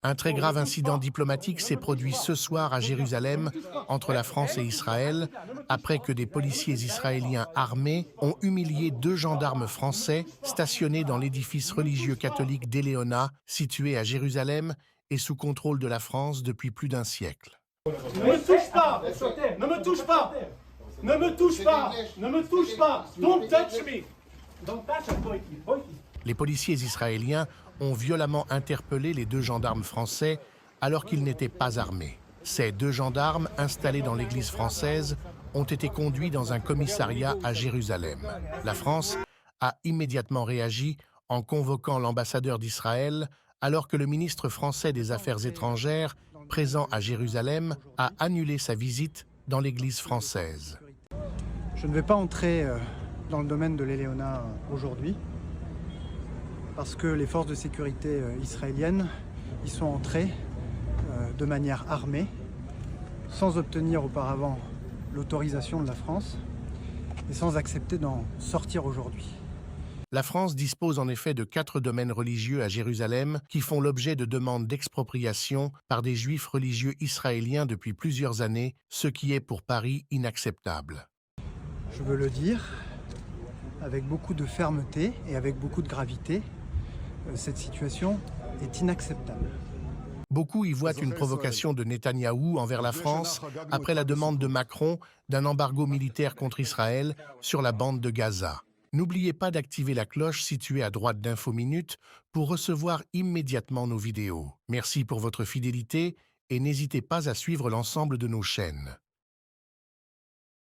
Un très grave incident diplomatique s'est produit ce soir à Jérusalem entre la France et Israël après que des policiers israéliens armés ont humilié deux gendarmes français stationnés dans l'édifice religieux catholique d'Éléona situé à Jérusalem et sous contrôle de la France depuis plus d'un siècle. Ne me touche pas! Ne me touche pas! Ne me touche pas! Ne me touche pas! Don't touch me! Don't touch me! Les policiers israéliens ont violemment interpellé les deux gendarmes français alors qu'ils n'étaient pas armés. Ces deux gendarmes, installés dans l'église française, ont été conduits dans un commissariat à Jérusalem. La France a immédiatement réagi en convoquant l'ambassadeur d'Israël alors que le ministre français des Affaires étrangères, présent à Jérusalem, a annulé sa visite dans l'église française. Je ne vais pas entrer dans le domaine de l'Éléona aujourd'hui, parce que les forces de sécurité israéliennes y sont entrées de manière armée, sans obtenir auparavant l'autorisation de la France et sans accepter d'en sortir aujourd'hui. La France dispose en effet de 4 domaines religieux à Jérusalem qui font l'objet de demandes d'expropriation par des juifs religieux israéliens depuis plusieurs années, ce qui est pour Paris inacceptable. Je veux le dire avec beaucoup de fermeté et avec beaucoup de gravité. Cette situation est inacceptable. Beaucoup y voient une provocation de Netanyahou envers la France après la demande de Macron d'un embargo militaire contre Israël sur la bande de Gaza. N'oubliez pas d'activer la cloche située à droite d'Info Minutes pour recevoir immédiatement nos vidéos. Merci pour votre fidélité et n'hésitez pas à suivre l'ensemble de nos chaînes.